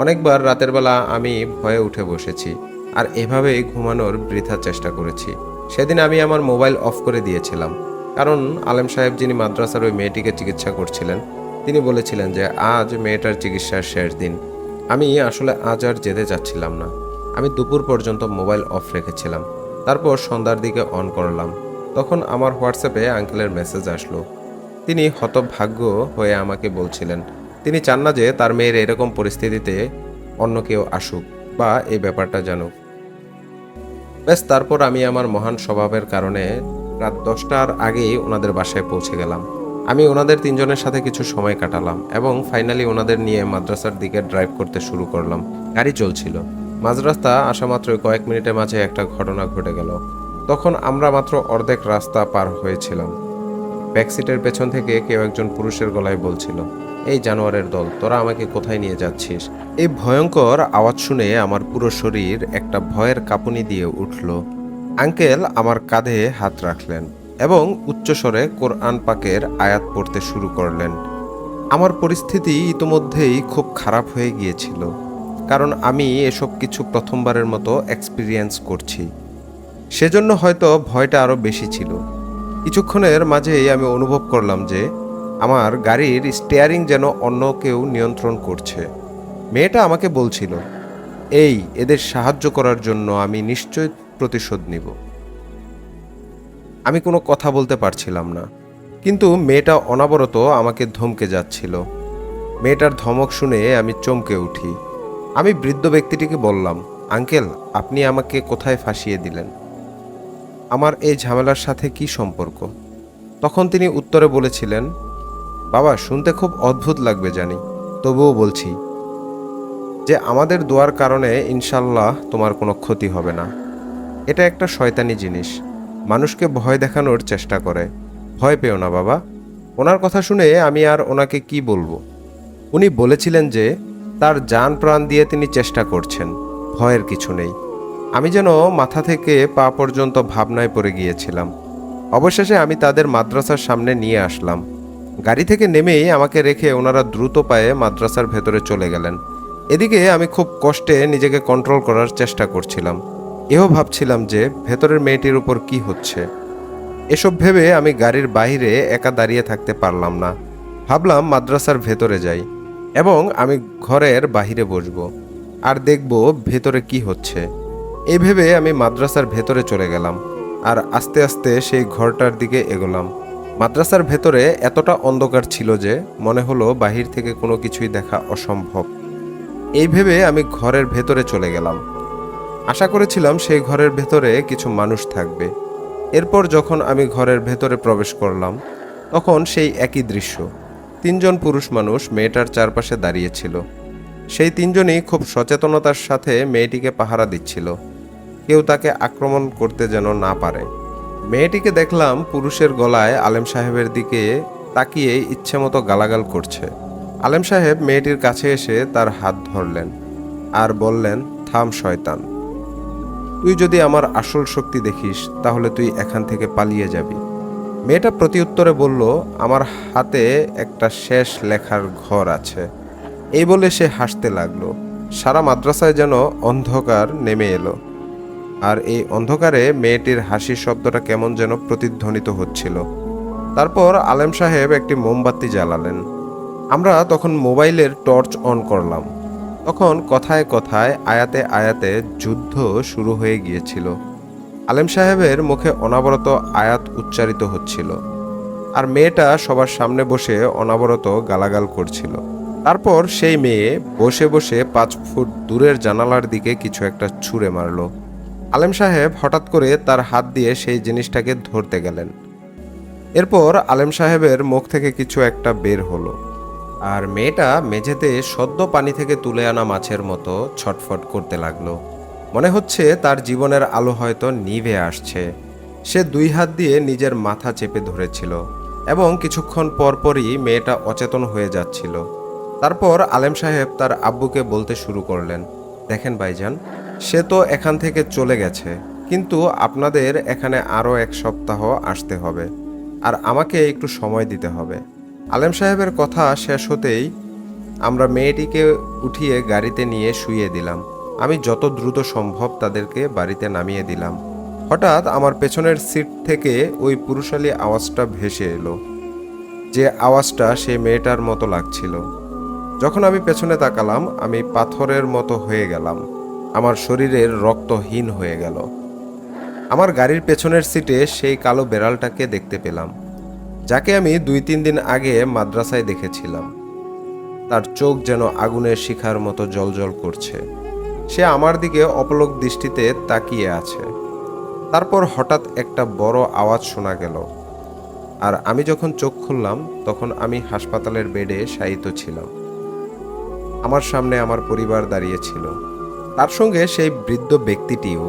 অনেকবার রাতের বেলা আমি ভয়ে উঠে বসেছি আর এভাবেই ঘুমানোর বৃথা চেষ্টা করেছি। সেদিন আমি আমার মোবাইল অফ করে দিয়েছিলাম, কারণ আলেম সাহেব যিনি মাদ্রাসার ওই মেয়েটিকে চিকিৎসা করছিলেন তিনি বলেছিলেন যে আজ মেয়েটার চিকিৎসার শেষ দিন। আমি আসলে আজ আর যেতে চাচ্ছিলাম না। আমি দুপুর পর্যন্ত মোবাইল অফ রেখেছিলাম, তারপর সন্ধ্যার দিকে অন করলাম। তখন আমার হোয়াটসঅ্যাপে আঙ্কেলের মেসেজ আসলো। তিনি হতভাগ্য হয়ে আমাকে বলছিলেন তিনি চান না যে তার মেয়ের এরকম পরিস্থিতিতে অন্য কেউ আসুক বা এই ব্যাপারটা জানুক। ব্যাস, তারপর আমি আমার মহান স্বভাবের কারণে রাত 10টার আগেই ওনাদের বাসায় পৌঁছে গেলাম। আমি ওনাদের তিনজনের সাথে কিছু সময় কাটালাম এবং ফাইনালি ওনাদের নিয়ে মাদ্রাসার দিকে ড্রাইভ করতে শুরু করলাম। গাড়ি চলছিল। মাঝরাস্তা আসা মাত্রই কয়েক মিনিটের মাঝে একটা ঘটনা ঘটে গেল। তখন আমরা মাত্র অর্ধেক রাস্তা পার হয়েছিলাম। ব্যাকসিটের পেছন থেকে কেউ একজন পুরুষের গলায় বলছিল, এই জানোয়ারের দল, তোরা আমাকে কোথায় নিয়ে যাচ্ছিস? এই ভয়ঙ্কর আওয়াজ শুনে আমার পুরো শরীর একটা ভয়ের কাঁপুনি দিয়ে উঠল। আঙ্কেল আমার কাঁধে হাত রাখলেন এবং উচ্চস্বরে কোরআন পাকের আয়াত পড়তে শুরু করলেন। আমার পরিস্থিতি ইতোমধ্যেই খুব খারাপ হয়ে গিয়েছিল, কারণ আমি এসব কিছু প্রথমবারের মতো এক্সপিরিয়েন্স করছি। সেজন্য হয়তো ভয়টা আরও বেশি ছিল। কিছুক্ষণের মাঝেই আমি অনুভব করলাম যে আমার গাড়ির স্টিয়ারিং যেন অন্য কেউ নিয়ন্ত্রণ করছে। মেয়েটা আমাকে বলছিল, এদের সাহায্য করার জন্য আমি নিশ্চয় প্রতিশোধ নিব। আমি কোনো কথা বলতে পারছিলাম না, কিন্তু মেয়েটা অনবরত আমাকে ধমকে যাচ্ছিল। মেয়েটার ধমক শুনে আমি চমকে উঠি। আমি বৃদ্ধ ব্যক্তিটিকে বললাম, আঙ্কেল, আপনি আমাকে কোথায় ফাঁসিয়ে দিলেন? আমার এই ঝামেলার সাথে কি সম্পর্ক? তখন তিনি উত্তরে বলেছিলেন, বাবা, শুনতে খুব অদ্ভুত লাগবে জানি, তবুও বলছি যে আমাদের দোয়ার কারণে ইনশাল্লাহ তোমার কোনো ক্ষতি হবে না। এটা একটা শয়তানি জিনিস, মানুষকে ভয় দেখানোর চেষ্টা করে। ভয় পেও না বাবা। ওনার কথা শুনে আমি আর ওনাকে কি বলবো। উনি বলেছিলেন যে তার জান প্রাণ দিয়ে তিনি চেষ্টা করছেন, ভয়ের কিছু নেই। আমি যেন মাথা থেকে পা পর্যন্ত ভাবনায় পড়ে গিয়েছিলাম। অবশেষে আমি তাদের মাদ্রাসার সামনে নিয়ে আসলাম। গাড়ি থেকে নেমেই আমাকে রেখে ওনারা দ্রুত পায়ে মাদ্রাসার ভেতরে চলে গেলেন। এদিকে আমি খুব কষ্টে নিজেকে কন্ট্রোল করার চেষ্টা করছিলাম। এও ভাবছিলাম যে ভেতরের মেয়েটির উপর কি হচ্ছে। এসব ভেবে আমি গাড়ির বাইরে একা দাঁড়িয়ে থাকতে পারলাম না। ভাবলাম মাদ্রাসার ভেতরে যাই এবং আমি ঘরের বাহিরে বসবো আর দেখব ভেতরে কি হচ্ছে। এই ভেবে আমি মাদ্রাসার ভেতরে চলে গেলাম আর আস্তে আস্তে সেই ঘরটার দিকে এগোলাম। মাদ্রাসার ভেতরে এতটা অন্ধকার ছিল যে মনে হলো বাহির থেকে কোনো কিছুই দেখা অসম্ভব। এই ভেবে আমি ঘরের ভেতরে চলে গেলাম। আশা করেছিলাম সেই ঘরের ভেতরে কিছু মানুষ থাকবে। এরপর যখন আমি ঘরের ভেতরে প্রবেশ করলাম, তখন সেই একই দৃশ্য। তিনজন পুরুষ মানুষ মেয়েটার চারপাশে দাঁড়িয়েছিল। সেই তিনজনই খুব সচেতনতার সাথে মেয়েটিকে পাহারা দিচ্ছিল, কেউ তাকে আক্রমণ করতে যেন না পারে। মেয়েটিকে দেখলাম পুরুষের গলায় আলেম সাহেবের দিকে তাকিয়ে ইচ্ছেমতো গালাগাল করছে। আলেম সাহেব মেয়েটির কাছে এসে তার হাত ধরলেন আর বললেন, থাম শয়তান, তুই যদি আমার আসল শক্তি দেখিস তাহলে তুই এখান থেকে পালিয়ে যাবি। মেয়েটা প্রতিউত্তরে বলল, আমার হাতে একটা শেষ লেখার ঘর আছে। এই বলে সে হাসতে লাগলো। সারা মাদ্রাসায় যেন অন্ধকার নেমে এলো, আর এই অন্ধকারে মেয়েটির হাসির শব্দটা কেমন যেন প্রতিধ্বনিত হচ্ছিল। তারপর আলেম সাহেব একটি মোমবাতি জ্বালালেন। আমরা তখন মোবাইলের টর্চ অন করলাম। তখন কথায় কথায়, আয়াতে আয়াতে যুদ্ধ শুরু হয়ে গিয়েছিল। আলেম সাহেবের মুখে অনবরত আয়াত উচ্চারিত হচ্ছিল, আর মেয়েটা সবার সামনে বসে অনবরত গালাগাল করছিল। তারপর সেই মেয়ে বসে বসে 5 ফুট দূরের জানালার দিকে কিছু একটা ছুঁড়ে মারল। আলেম সাহেব হঠাৎ করে তার হাত দিয়ে সেই জিনিসটাকে ধরতে গেলেন। এরপর আলেম সাহেবের মুখ থেকে কিছু একটা বের হলো, আর মেয়েটা মেঝেতে সদ্য পানি থেকে তুলে আনা মাছের মতো ছটফট করতে লাগলো। মনে হচ্ছে তার জীবনের আলো হয়তো নিভে আসছে। সে 2 হাত দিয়ে নিজের মাথা চেপে ধরেছিল এবং কিছুক্ষণ পরপরই মেয়েটা অচেতন হয়ে যাচ্ছিল। তারপর আলেম সাহেব তার আব্বুকে বলতে শুরু করলেন, দেখেন ভাইজান, সে তো এখান থেকে চলে গেছে, কিন্তু আপনাদের এখানে আরও 1 সপ্তাহ আসতে হবে আর আমাকে একটু সময় দিতে হবে। আলেম সাহেবের কথা শেষ হতেই আমরা মেয়েটিকে উঠিয়ে গাড়িতে নিয়ে শুইয়ে দিলাম। আমি যত দ্রুত সম্ভব তাদেরকে বাড়িতে নামিয়ে দিলাম। হঠাৎ আমার পেছনের সিট থেকে ওই পুরুষালী আওয়াজটা ভেসে এলো, যে আওয়াজটা সেই মেয়েটার মতো লাগছিল। যখন আমি পেছনে তাকালাম, আমি পাথরের মতো হয়ে গেলাম। আমার শরীরের রক্তহীন হয়ে গেল। আমার গাড়ির পেছনের সিটে সেই কালো বেড়ালটাকে দেখতে পেলাম, যাকে আমি 2-3 দিন আগে মাদ্রাসায় দেখেছিলাম। তার চোখ যেন আগুনের শিখার মতো জ্বলজ্বল করছে। সে আমার দিকে অপলক দৃষ্টিতে তাকিয়ে আছে। তারপর হঠাৎ একটা বড় আওয়াজ শোনা গেল, আর আমি যখন চোখ খুললাম তখন আমি হাসপাতালের বেডে শায়িত ছিলাম। আমার সামনে আমার পরিবার দাঁড়িয়ে ছিল, তার সঙ্গে সেই বৃদ্ধ ব্যক্তিটিও।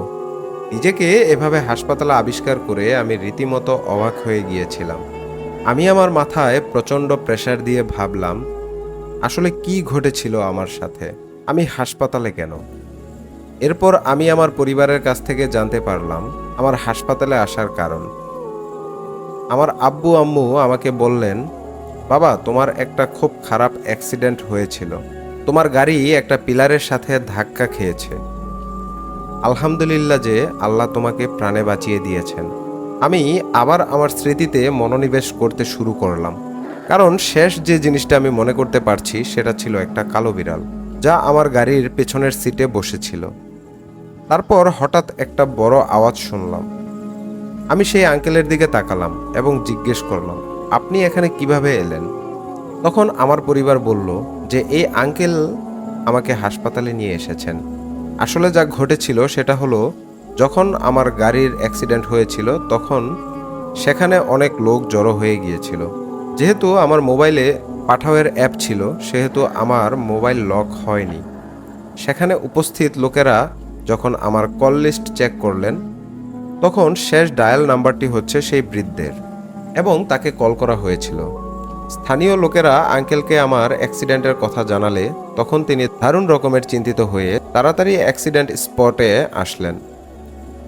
নিজেকে এভাবে হাসপাতালে আবিষ্কার করে আমি রীতিমতো অবাক হয়ে গিয়েছিলাম। আমি আমার মাথায় প্রচণ্ড প্রেসার দিয়ে ভাবলাম, আসলে কি ঘটেছিল আমার সাথে, আমি হাসপাতালে কেন? এরপর আমি আমার পরিবারের কাছ থেকে জানতে পারলাম আমার হাসপাতালে আসার কারণ। আমার আব্বু আম্মু আমাকে বললেন, বাবা, তোমার একটা খুব খারাপ অ্যাক্সিডেন্ট হয়েছিল, তোমার গাড়ি একটা পিলারের সাথে ধাক্কা খেয়েছে। আলহামদুলিল্লাহ যে আল্লাহ তোমাকে প্রাণে বাঁচিয়ে দিয়েছেন। আমি আবার আমার স্মৃতিতে মনোনিবেশ করতে শুরু করলাম, কারণ শেষ যে জিনিসটা আমি মনে করতে পারছি সেটা ছিল একটা কালো বিড়াল, যা আমার গাড়ির পেছনের সিটে বসেছিল। তারপর হঠাৎ একটা বড় আওয়াজ শুনলাম। আমি সেই আঙ্কেলের দিকে তাকালাম এবং জিজ্ঞেস করলাম, আপনি এখানে কিভাবে এলেন? তখন আমার পরিবার বলল যে এই আঙ্কেল আমাকে হাসপাতালে নিয়ে এসেছেন। আসলে যা ঘটেছিল সেটা হলো, যখন আমার গাড়ির অ্যাক্সিডেন্ট হয়েছিল তখন সেখানে অনেক লোক জড়ো হয়ে গিয়েছিল। যেহেতু আমার মোবাইলে পাঠাওয়ের অ্যাপ ছিল, সেহেতু আমার মোবাইল লক হয়নি। সেখানে উপস্থিত লোকেরা যখন আমার কল লিস্ট চেক করলেন, তখন শেষ ডায়াল নাম্বারটি হচ্ছে সেই বৃদ্ধের এবং তাকে কল করা হয়েছিল। স্থানীয় লোকেরা আঙ্কেলকে আমার অ্যাক্সিডেন্টের কথা জানালে তখন তিনি দারুণ রকমের চিন্তিত হয়ে তাড়াতাড়ি অ্যাক্সিডেন্ট স্পটে আসলেন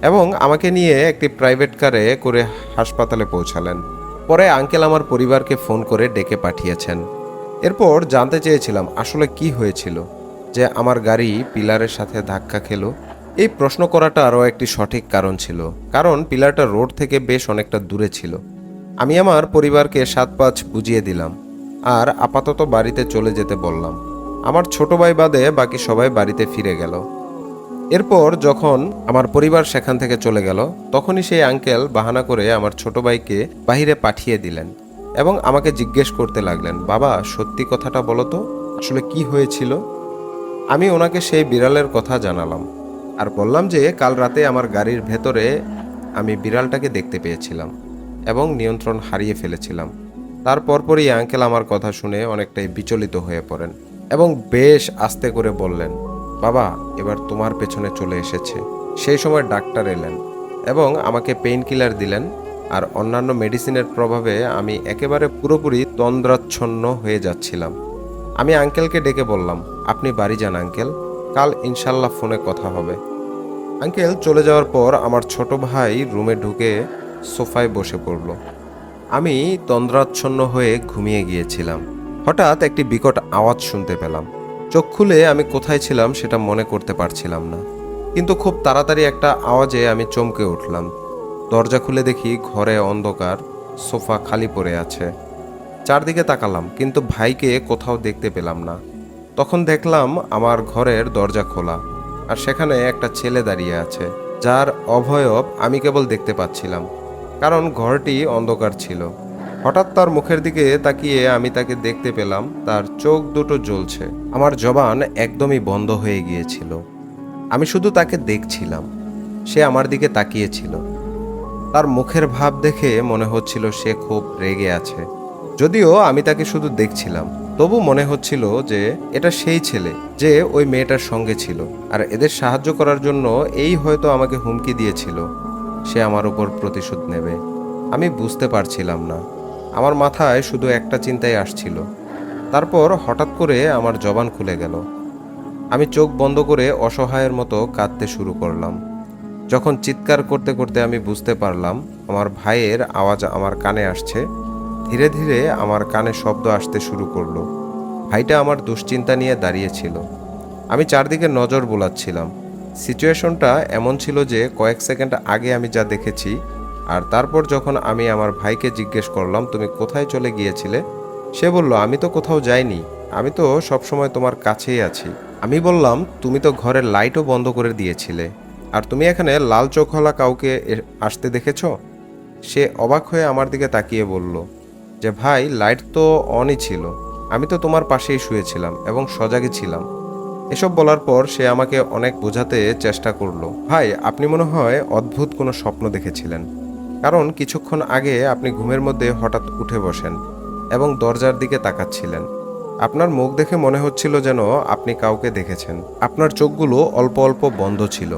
এবং আমাকে নিয়ে একটি প্রাইভেট কারে করে হাসপাতালে পৌঁছালেন। পরে আঙ্কেল আমার পরিবারকে ফোন করে ডেকে পাঠিয়েছেন। এরপর জানতে চেয়েছিলাম আসলে কি হয়েছিল যে আমার গাড়ি পিলারের সাথে ধাক্কা খেলো। এই প্রশ্ন করাটা আরও একটি সঠিক কারণ ছিল, কারণ পিলারটা রোড থেকে বেশ অনেকটা দূরে ছিল। আমি আমার পরিবারকে 7-5 বুঝিয়ে দিলাম আর আপাতত বাড়িতে চলে যেতে বললাম। আমার ছোট ভাই বাদে বাকি সবাই বাড়িতে ফিরে গেল। এরপর যখন আমার পরিবার সেখান থেকে চলে গেল, তখনই সেই আঙ্কেল বাহানা করে আমার ছোট ভাইকে বাহিরে পাঠিয়ে দিলেন এবং আমাকে জিজ্ঞেস করতে লাগলেন, বাবা সত্যি কথাটা বলো তো, আসলে কি হয়েছিল? আমি ওনাকে সেই বিড়ালের কথা জানালাম আর বললাম যে কাল রাতে আমার গাড়ির ভেতরে আমি বিড়ালটাকে দেখতে পেয়েছিলাম এবং নিয়ন্ত্রণ হারিয়ে ফেলেছিলাম। তারপরই আঙ্কেল আমার কথা শুনে অনেকটাই বিচলিত হয়ে পড়েন এবং বেশ আস্তে করে বললেন, বাবা এবার তোমার পেছনে চলে এসেছে। সেই সময় ডাক্তার এলেন এবং আমাকে পেইন কিলার দিলেন আর অন্যান্য মেডিসিনের প্রভাবে আমি একেবারে পুরোপুরি তন্দ্রাচ্ছন্ন হয়ে যাচ্ছিলাম। আমি আঙ্কেলকে ডেকে বললাম, আপনি বাড়ি যান আঙ্কেল, কাল ইনশাল্লাহ ফোনে কথা হবে। আঙ্কেল চলে যাওয়ার পর আমার ছোট ভাই রুমে ঢুকে সোফায় বসে পড়ল। আমি তন্দ্রাচ্ছন্ন হয়ে ঘুমিয়ে গিয়েছিলাম। হঠাৎ একটি বিকট আওয়াজ শুনতে পেলাম। চোখ খুলে আমি কোথায় ছিলাম সেটা মনে করতে পারছিলাম না, কিন্তু খুব তাড়াতাড়ি একটা আওয়াজে আমি চমকে উঠলাম। দরজা খুলে দেখি ঘরে অন্ধকার, সোফা খালি পড়ে আছে। চারদিকে তাকালাম কিন্তু ভাইকে কোথাও দেখতে পেলাম না। তখন দেখলাম আমার ঘরের দরজা খোলা আর সেখানে একটা ছেলে দাঁড়িয়ে আছে, যার অবয়ব আমি কেবল দেখতে পাচ্ছিলাম, কারণ ঘরটি অন্ধকার ছিল। হঠাৎ তার মুখের দিকে তাকিয়ে আমি তাকে দেখতে পেলাম, তার চোখ দুটো জ্বলছে। আমার জবান একদমই বন্ধ হয়ে গিয়েছিল। আমি শুধু তাকে দেখছিলাম, সে আমার দিকে তাকিয়েছিল। তার মুখের ভাব দেখে মনে হচ্ছিল সে খুব রেগে আছে। যদিও আমি তাকে শুধু দেখছিলাম, তবু মনে হচ্ছিল যে এটা সেই ছেলে যে ওই মেয়েটার সঙ্গে ছিল আর এদের সাহায্য করার জন্য এই হয়তো আমাকে হুমকি দিয়েছিল সে আমার উপর প্রতিশোধ নেবে। আমি বুঝতে পারছিলাম না, আমার মাথায় শুধু একটা চিন্তাই আসছিল। তারপর হঠাৎ করে আমার জবান খুলে গেল। আমি চোখ বন্ধ করে অসহায়ের মতো কাঁদতে শুরু করলাম। যখন চিৎকার করতে করতে আমি বুঝতে পারলাম আমার ভাইয়ের আওয়াজ আমার কানে আসছে, ধীরে ধীরে আমার কানে শব্দ আসতে শুরু করলো। ভাইটা আমার দুশ্চিন্তা নিয়ে দাঁড়িয়েছিল। আমি চারদিকে নজর বোলাচ্ছিলাম। সিচুয়েশনটা এমন ছিল যে কয়েক সেকেন্ড আগে আমি যা দেখেছি, আর তারপর যখন আমি আমার ভাইকে জিজ্ঞেস করলাম তুমি কোথায় চলে গিয়েছিলে, সে বলল আমি তো কোথাও যাইনি, আমি তো সবসময় তোমার কাছেই আছি। আমি বললাম তুমি তো ঘরের লাইটও বন্ধ করে দিয়েছিলে, আর তুমি এখানে লাল চোখওয়ালা কাউকে আসতে দেখেছো? সে অবাক হয়ে আমার দিকে তাকিয়ে বলল যে ভাই লাইট তো অনই ছিল, আমি তো তোমার পাশেই শুয়েছিলাম এবং সজাগে ছিলাম। এসব বলার পর সে আমাকে অনেক বোঝাতে চেষ্টা করলো, ভাই আপনি মনে হয় অদ্ভুত কোনো স্বপ্ন দেখেছিলেন, কারণ কিছুক্ষণ আগে আপনি ঘুমের মধ্যে হঠাৎ উঠে বসেন এবং দরজার দিকে তাকাচ্ছিলেন। আপনার মুখ দেখে মনে হচ্ছিল যেন আপনি কাউকে দেখেছেন। আপনার চোখগুলো অল্প অল্প বন্ধ ছিল,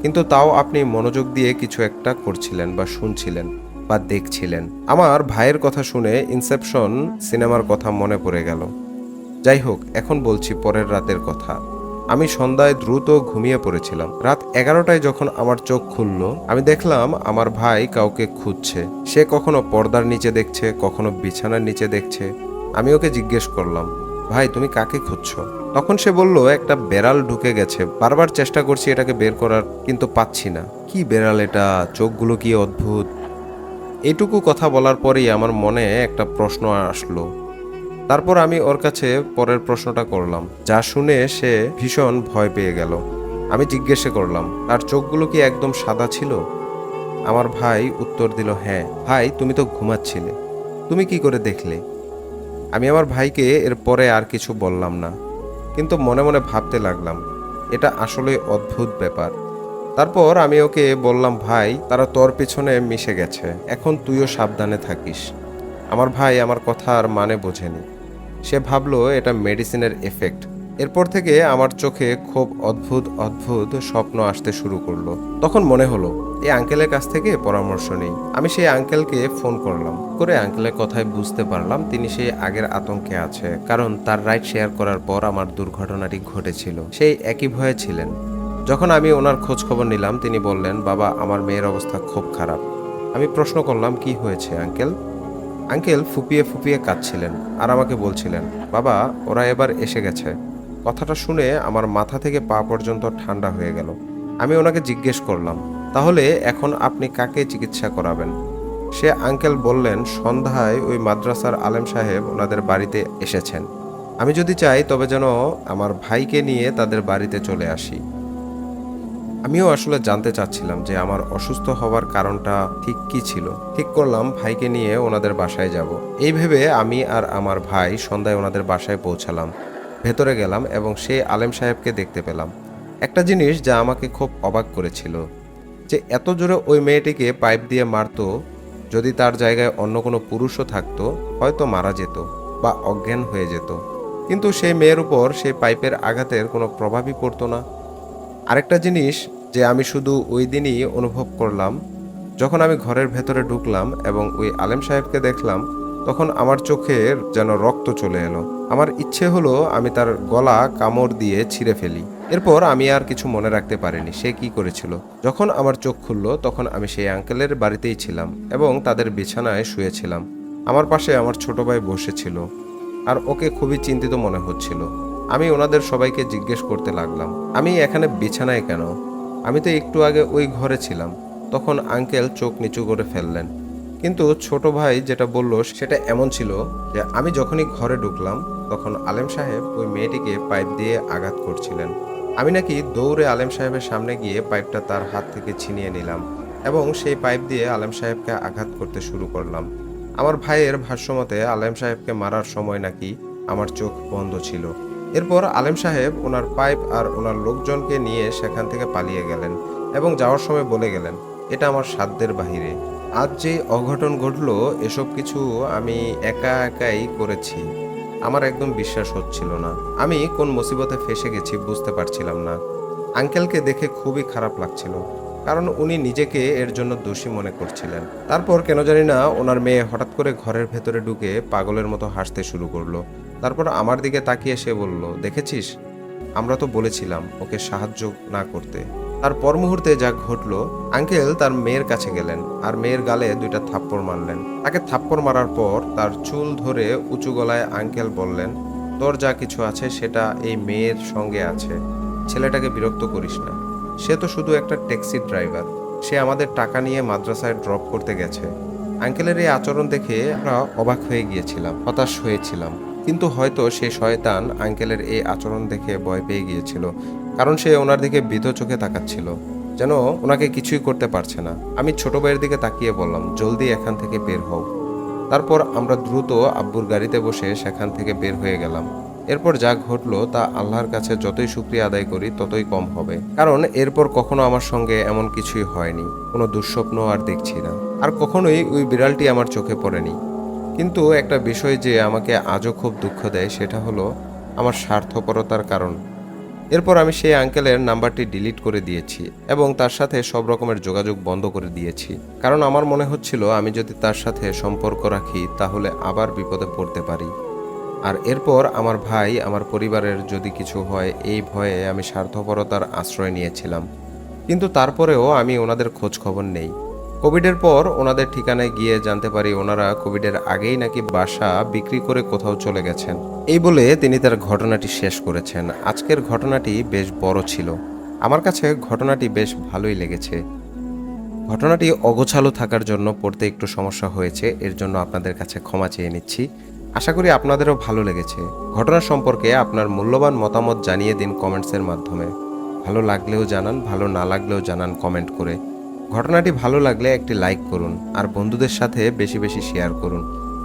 কিন্তু তাও আপনি মনোযোগ দিয়ে কিছু একটা করছিলেন বা শুনছিলেন বা দেখছিলেন। আমার ভাইয়ের কথা শুনে ইনসেপশন সিনেমার কথা মনে পড়ে গেল। যাই হোক, এখন বলছি পরের রাতের কথা। আমি সন্ধ্যায় দ্রুত ঘুমিয়ে পড়েছিলাম। রাত 11টায় যখন আমার চোখ খুলল, আমি দেখলাম আমার ভাই কাউকে খুঁজছে। সে কখনো পর্দার নিচে দেখছে, কখনো বিছানার নিচে দেখছে। আমি ওকে জিজ্ঞেস করলাম, ভাই তুমি কাকে খুঁজছো? তখন সে বলল একটা বেড়াল ঢুকে গেছে, বারবার চেষ্টা করছি এটাকে বের করার, কিন্তু পাচ্ছি না। কি বেড়াল এটা, চোখগুলো কি অদ্ভুত। এইটুকু কথা বলার পরেই আমার মনে একটা প্রশ্ন আসলো, তারপর আমি ওর কাছে পরের প্রশ্নটা করলাম, যা শুনে সে ভীষণ ভয় পেয়ে গেল। আমি জিজ্ঞেস করলাম, তার চোখগুলো কি একদম সাদা ছিল? আমার ভাই উত্তর দিল, হ্যাঁ। ভাই, তুমি তো ঘুমাচ্ছিলে, তুমি কি করে দেখলে? আমি আমার ভাইকে এর পরে আর কিছু বললাম না, কিন্তু মনে মনে ভাবতে লাগলাম এটা আসলে অদ্ভুত ব্যাপার। তারপর আমি ওকে বললাম, ভাই, তারা তোর পিছনে মিশে গেছে, এখন তুইও সাবধানে থাকিস। আমার ভাই আমার কথার মানে বোঝেনি। সে ভাবলো এটা মেডিসিনের এফেক্ট। এরপর থেকে আমার চোখে খুব অদ্ভুত অদ্ভুত স্বপ্ন আসতে শুরু করলো। তখন মনে হলো এই আঙ্কেলের কাছ থেকে পরামর্শ নেই। আমি সেই আঙ্কেলকে ফোন করলাম। করে আঙ্কেলের কথায় বুঝতে পারলাম তিনি সেই আগের আতঙ্কে আছে, কারণ তার রাইড শেয়ার করার পর আমার দুর্ঘটনাটি ঘটেছিল। সেই একই ভয়ে ছিলেন। যখন আমি ওনার খোঁজ খবর নিলাম, তিনি বললেন, বাবা, আমার মেয়ের অবস্থা খুব খারাপ। আমি প্রশ্ন করলাম, কি হয়েছে আঙ্কেল? আঙ্কেল ফুপিয়ে ফুপিয়ে কাঁদছিলেন আর আমাকে বলছিলেন, বাবা, ওরা এবার এসে গেছে। কথাটা শুনে আমার মাথা থেকে পা পর্যন্ত ঠান্ডা হয়ে গেল। আমি ওনাকে জিজ্ঞেস করলাম, তাহলে এখন আপনি কাকে চিকিৎসা করাবেন? সে আঙ্কেল বললেন, সন্ধ্যায় ওই মাদ্রাসার আলেম সাহেব ওনাদের বাড়িতে এসেছেন। আমি যদি চাই তবে যেন আমার ভাইকে নিয়ে তাদের বাড়িতে চলে আসি। আমিও আসলে জানতে চাচ্ছিলাম যে আমার অসুস্থ হওয়ার কারণটা ঠিক কি ছিল। ঠিক করলাম ভাইকে নিয়ে ওনাদের বাসায় যাব। এই ভেবে আমি আর আমার ভাই সন্ধ্যায় ওনাদের বাসায় পৌঁছালাম। ভেতরে গেলাম এবং সেই আলেম সাহেবকে দেখতে পেলাম। একটা জিনিস যা আমাকে খুব অবাক করেছিল, যে এত জোরে ওই মেয়েটিকে পাইপ দিয়ে মারতো। যদি তার জায়গায় অন্য কোনো পুরুষও থাকতো, হয়তো মারা যেত বা অজ্ঞান হয়ে যেত, কিন্তু সেই মেয়ের উপর সেই পাইপের আঘাতের কোনো প্রভাবই পড়তো না। আরেকটা জিনিস যে আমি শুধু ওই দিনই অনুভব করলাম, যখন আমি ঘরের ভেতরে ঢুকলাম এবং ওই আলেম সাহেবকে দেখলাম, তখন আমার চোখের যেন রক্ত চলে এলো। আমার ইচ্ছে হলো আমি তার গলা কামড় দিয়ে ছিঁড়ে ফেলি। এরপর আমি আর কিছু মনে রাখতে পারিনি সে কি করেছিল। যখন আমার চোখ খুলল, তখন আমি সেই আঙ্কেলের বাড়িতেই ছিলাম এবং তাদের বিছানায় শুয়েছিলাম। আমার পাশে আমার ছোট ভাই বসেছিল আর ওকে খুবই চিন্তিত মনে হচ্ছিল। আমি ওনাদের সবাইকে জিজ্ঞেস করতে লাগলাম, আমি এখানে বিছানায় কেন? আমি তো একটু আগে ওই ঘরে ছিলাম। তখন আঙ্কেল চোখ নিচু করে ফেললেন। কিন্তু ছোট ভাই যেটা বলল সেটা এমন ছিল যে আমি যখনই ঘরে ঢুকলাম, তখন আলেম সাহেব ওই মেয়েটিকে পাইপ দিয়ে আঘাত করছিলেন। আমি নাকি দৌড়ে আলেম সাহেবের সামনে গিয়ে পাইপটা তার হাত থেকে ছিনিয়ে নিলাম এবং সেই পাইপ দিয়ে আলেম সাহেবকে আঘাত করতে শুরু করলাম। আমার ভাইয়ের ভাষ্যমতে আলেম সাহেবকে মারার সময় নাকি আমার চোখ বন্ধ ছিল। এরপর আলেম সাহেব ওনার পাইপ আর ওনার লোকজনকে নিয়ে সেখান থেকে পালিয়ে গেলেন এবং যাওয়ার সময় বলে গেলেন, এটা আমার সাধ্যের বাহিরে। আজ যে অঘটন ঘটলো, এসব কিছু আমি একা একাই করেছি। আমার একদম বিশ্বাস হচ্ছিল না। আমি কোন মুসিবতে ফেসে গেছি বুঝতে পারছিলাম না। আঙ্কেলকে দেখে খুবই খারাপ লাগছিল, কারণ উনি নিজেকে এর জন্য দোষী মনে করছিলেন। তারপর কেন জানি না ওনার মেয়ে হঠাৎ করে ঘরের ভেতরে ঢুকে পাগলের মতো হাসতে শুরু করলো। তারপর আমার দিকে তাকিয়ে সে বলল, দেখেছিস, আমরা তো বলেছিলাম ওকে সাহায্য না করতে। তার পর মুহূর্তে যা ঘটলো, আঙ্কেল তার মেয়ের কাছে গেলেন আর মেয়ের গালে 2টা থাপ্পড় মারলেন। তাকে থাপ্পড় মারার পর তার চুল ধরে উঁচু গলায় আঙ্কেল বললেন, তোর যা কিছু আছে সেটা এই মেয়ের সঙ্গে আছে। ছেলেটাকে বিরক্ত করিস না। সে তো শুধু একটা ট্যাক্সি ড্রাইভার। সে আমাদের টাকা নিয়ে মাদ্রাসায় ড্রপ করতে গেছে। আঙ্কেলের এই আচরণ দেখে আমরা অবাক হয়ে গিয়েছিলাম, হতাশ হয়েছিলাম। কিন্তু হয়তো সে শয়তান আঙ্কেলের এই আচরণ দেখে ভয় পেয়ে গিয়েছিল, কারণ সে ওনার দিকে ভীত চোখে তাকাচ্ছিল, যেন ওনাকে কিছুই করতে পারছে না। আমি ছোট ভাইয়ের দিকে তাকিয়ে বললাম, জলদি এখান থেকে বের হও। তারপর আমরা দ্রুত আব্বুর গাড়িতে বসে সেখান থেকে বের হয়ে গেলাম। এরপর যা ঘটলো তা আল্লাহর কাছে যতই শুকরিয়া আদায় করি ততই কম হবে, কারণ এরপর কখনো আমার সঙ্গে এমন কিছুই হয়নি। কোনো দুঃস্বপ্ন আর দেখছি না, আর কখনোই ওই বিড়ালটি আমার চোখে পড়েনি। কিন্তু একটা বিষয় যে আমাকে আজও খুব দুঃখ দেয়, সেটা হলো আমার স্বার্থপরতার কারণ। এরপর আমি সেই আঙ্কেলের নাম্বারটি ডিলিট করে দিয়েছি এবং তার সাথে সব রকমের যোগাযোগ বন্ধ করে দিয়েছি, কারণ আমার মনে হচ্ছিল আমি যদি তার সাথে সম্পর্ক রাখি তাহলে আবার বিপদে পড়তে পারি। আর এরপর আমার ভাই, আমার পরিবারের যদি কিছু হয়, এই ভয়ে আমি স্বার্থপরতার আশ্রয় নিয়েছিলাম। কিন্তু তারপরেও আমি ওনাদের খোঁজ খবর নেই। কোভিডের পর ওনাদের ঠিকানায় গিয়ে জানতে পারি ওনারা কোভিডের আগেই নাকি বাসা বিক্রি করে কোথাও চলে গেছেন। এই বলে তিনি তার ঘটনাটি শেষ করেছেন। আজকের ঘটনাটি বেশ বড় ছিল। আমার কাছে ঘটনাটি বেশ ভালোই লেগেছে। ঘটনাটি অগোছালো থাকার জন্য পড়তে একটু সমস্যা হয়েছে, এর জন্য আপনাদের কাছে ক্ষমা চেয়ে নিচ্ছি। আশা করি আপনাদেরও ভালো লেগেছে। ঘটনা সম্পর্কে আপনার মূল্যবান মতামত জানিয়ে দিন কমেন্টসের মাধ্যমে। ভালো লাগলেও জানান, ভালো না লাগলেও জানান কমেন্ট করে। ঘটনাটি ভালো লাগলে একটি লাইক করুন আর বন্ধুদের সাথে বেশি বেশি শেয়ার করুন।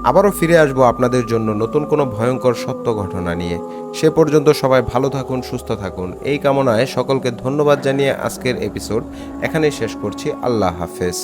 আবারও ফিরে আসবো আপনাদের জন্য নতুন কোনো ভয়ঙ্কর সত্য ঘটনা নিয়ে। সে পর্যন্ত সবাই ভালো থাকুন, সুস্থ থাকুন, এই কামনায় সকলকে ধন্যবাদ জানিয়ে আজকের এপিসোড এখানেই শেষ করছি। আল্লাহ হাফেজ।